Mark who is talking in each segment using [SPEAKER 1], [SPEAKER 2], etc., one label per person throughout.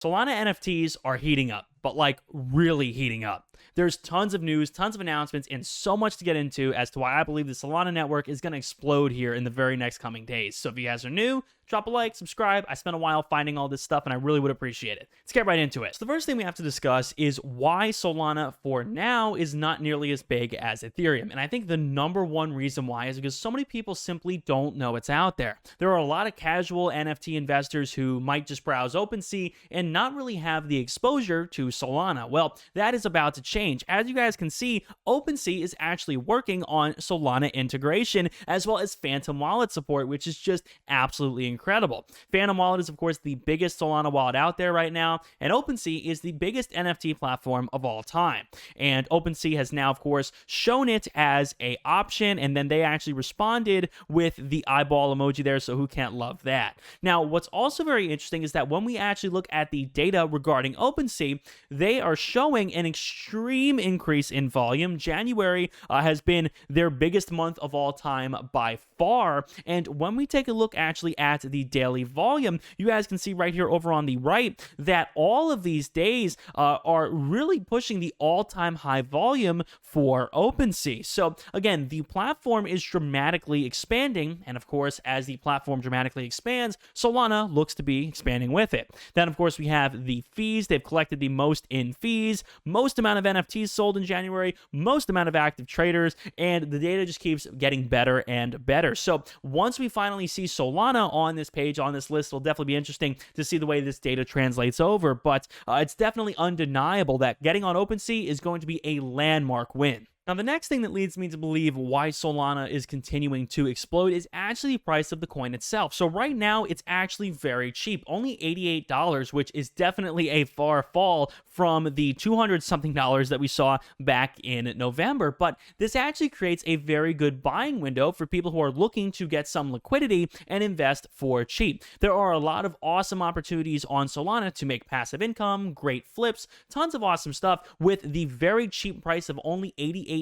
[SPEAKER 1] Solana NFTs are heating up, but like really heating up. There's tons of news, tons of announcements, and so much to get into as to why I believe the Solana network is going to explode here in the very next coming days. So if you guys are new, drop a like, subscribe. I spent a while finding all this stuff, and I really would appreciate it. Let's get right into it. So the first thing we have to discuss is why Solana, for now, is not nearly as big as Ethereum. And I think the number one reason why is because so many people simply don't know it's out there. There are a lot of casual NFT investors who might just browse OpenSea and not really have the exposure to Solana. Well, that is about to change. As you guys can see, OpenSea is actually working on Solana integration as well as Phantom Wallet support, which is just absolutely incredible. Phantom Wallet is, of course, the biggest Solana wallet out there right now, and OpenSea is the biggest NFT platform of all time. And OpenSea has now, of course, shown it as an option, and then they actually responded with the eyeball emoji there, so who can't love that? Now, what's also very interesting is that when we actually look at the data regarding OpenSea, they are showing an extreme increase in volume. January has been their biggest month of all time by far, and when we take a look actually at the daily volume, you guys can see right here over on the right that all of these days are really pushing the all-time high volume for OpenSea. So again, the platform is dramatically expanding, and of course, as the platform dramatically expands, Solana looks to be expanding with it. Then of course we have the fees. They've collected the most in fees, most amount of NFTs sold in January, most amount of active traders, and the data just keeps getting better and better. So once we finally see Solana on this page, on this list, it'll definitely be interesting to see the way this data translates over, but it's definitely undeniable that getting on OpenSea is going to be a landmark win. Now, the next thing that leads me to believe why Solana is continuing to explode is actually the price of the coin itself. So right now, it's actually very cheap, only $88, which is definitely a far fall from the $200-something that we saw back in November. But this actually creates a very good buying window for people who are looking to get some liquidity and invest for cheap. There are a lot of awesome opportunities on Solana to make passive income, great flips, tons of awesome stuff with the very cheap price of only $88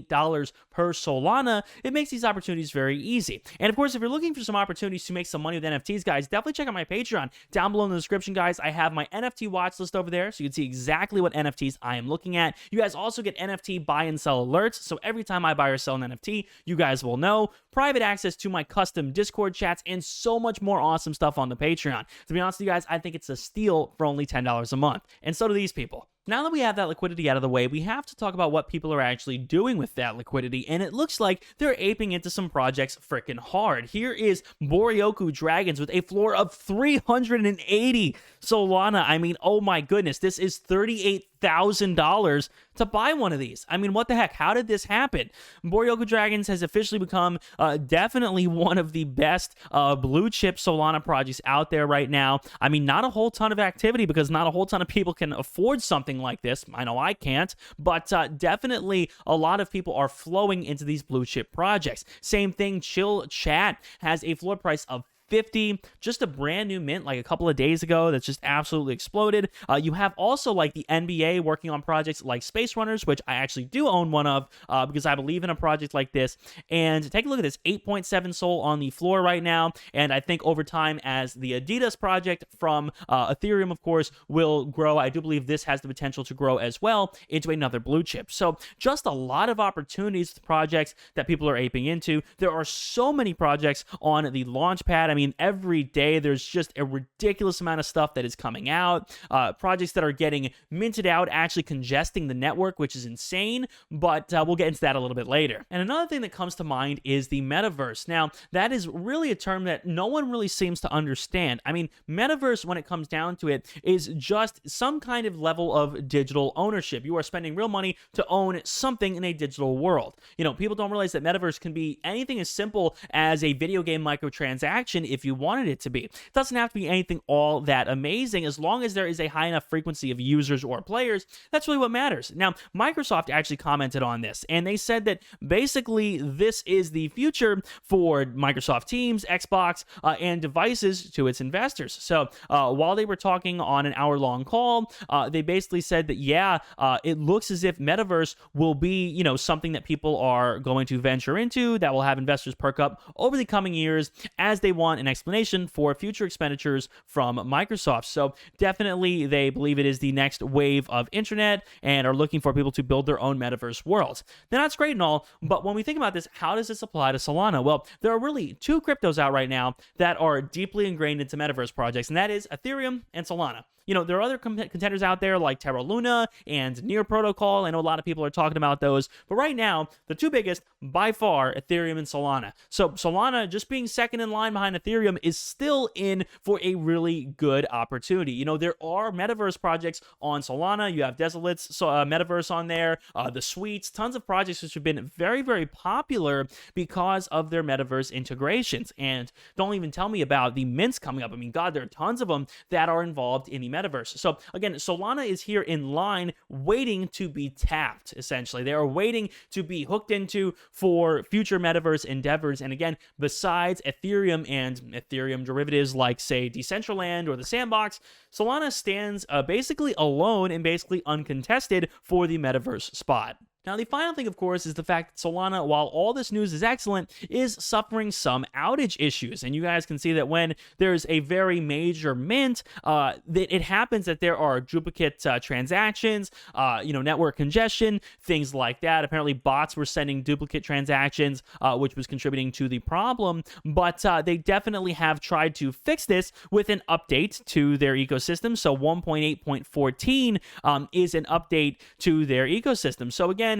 [SPEAKER 1] per Solana. It makes these opportunities very easy. And of course, if you're looking for some opportunities to make some money with NFTs, guys, definitely check out my Patreon. Down below in the description, guys, I have my NFT watch list over there, so you can see exactly what NFTs I am looking at. You guys also get NFT buy and sell alerts, so every time I buy or sell an NFT, you guys will know. Private access to my custom Discord chats, and so much more awesome stuff on the Patreon. To be honest with you guys, I think it's a steal for only $10 a month, and so do these people. Now that we have that liquidity out of the way, we have to talk about what people are actually doing with that liquidity, and it looks like they're aping into some projects freaking hard. Here is Boryoku Dragons with a floor of 380 Solana. I mean, oh my goodness, this is $38,000 to buy one of these. I mean, what the heck? How did this happen? Boryoku Dragons has officially become definitely one of the best blue chip Solana projects out there right now. I mean, not a whole ton of activity because not a whole ton of people can afford something like this. I know I can't, but definitely a lot of people are flowing into these blue chip projects. Same thing, Chill Chat has a floor price of 50, just a brand new mint like a couple of days ago that's just absolutely exploded. You have also like the NBA working on projects like Space Runners, which I actually do own one of because I believe in a project like this. And take a look at this, 8.7 SOL on the floor right now. And I think over time, as the Adidas project from Ethereum, of course, will grow, I do believe this has the potential to grow as well into another blue chip. So just a lot of opportunities with projects that people are aping into. There are so many projects on the launch pad. I mean, every day there's just a ridiculous amount of stuff that is coming out. Projects that are getting minted out, actually congesting the network, which is insane, but we'll get into that a little bit later. And another thing that comes to mind is the Metaverse. Now, that is really a term that no one really seems to understand. I mean, Metaverse, when it comes down to it, is just some kind of level of digital ownership. You are spending real money to own something in a digital world. You know, people don't realize that Metaverse can be anything as simple as a video game microtransaction if you wanted it to be. It doesn't have to be anything all that amazing. As long as there is a high enough frequency of users or players, that's really what matters. Now, Microsoft actually commented on this, and they said that basically this is the future for Microsoft Teams, Xbox, and devices to its investors. So while they were talking on an hour-long call, they basically said that, yeah, it looks as if Metaverse will be, you know, something that people are going to venture into, that will have investors perk up over the coming years as they want want an explanation for future expenditures from Microsoft. So definitely they believe it is the next wave of internet and are looking for people to build their own metaverse worlds. Now that's great and all, but when we think about this, how does this apply to Solana? Well, there are really two cryptos out right now that are deeply ingrained into metaverse projects, and that is Ethereum and Solana. There are other contenders out there like Terra Luna and Near Protocol. I know a lot of people are talking about those, but right now, the two biggest, by far, Ethereum and Solana. So Solana, just being second in line behind Ethereum, is still in for a really good opportunity. There are metaverse projects on Solana. You have Desolate's metaverse on there, the Suites, tons of projects which have been very, very popular because of their metaverse integrations. And don't even tell me about the mints coming up. I mean, God, there are tons of them that are involved in the metaverse. So again, Solana is here in line waiting to be tapped, essentially. They are waiting to be hooked into for future metaverse endeavors. And again, besides Ethereum and Ethereum derivatives like, say, Decentraland or the Sandbox, Solana stands basically alone and basically uncontested for the metaverse spot. Now, the final thing, of course, is the fact that Solana, while all this news is excellent, is suffering some outage issues. And you guys can see that when there's a very major mint, that it happens that there are duplicate transactions, network congestion, things like that. Apparently, bots were sending duplicate transactions, which was contributing to the problem. But they definitely have tried to fix this with an update to their ecosystem. So 1.8.14 is an update to their ecosystem. So again,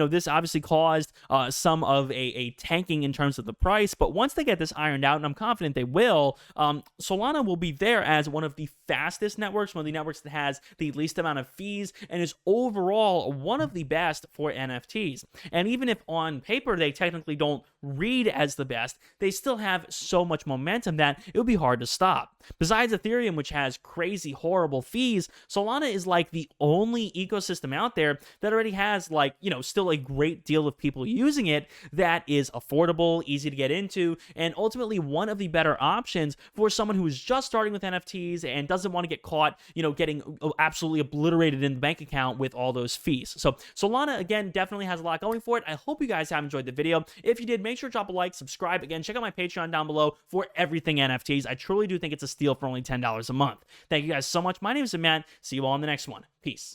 [SPEAKER 1] this obviously caused some of a tanking in terms of the price, but once they get this ironed out, and I'm confident they will, Solana will be there as one of the fastest networks, one of the networks that has the least amount of fees, and is overall one of the best for NFTs. And even if on paper they technically don't read as the best, they still have so much momentum that it would be hard to stop. Besides Ethereum, which has crazy, horrible fees, Solana is like the only ecosystem out there that already has still a great deal of people using it that is affordable, easy to get into, and ultimately one of the better options for someone who is just starting with NFTs and doesn't want to get caught, getting absolutely obliterated in the bank account with all those fees. So Solana, again, definitely has a lot going for it. I hope you guys have enjoyed the video. If you did, make sure to drop a like, subscribe. Again, check out my Patreon down below for everything NFTs. I truly do think it's a steal for only $10 a month. Thank you guys so much. My name is Matt. See you all in the next one. Peace.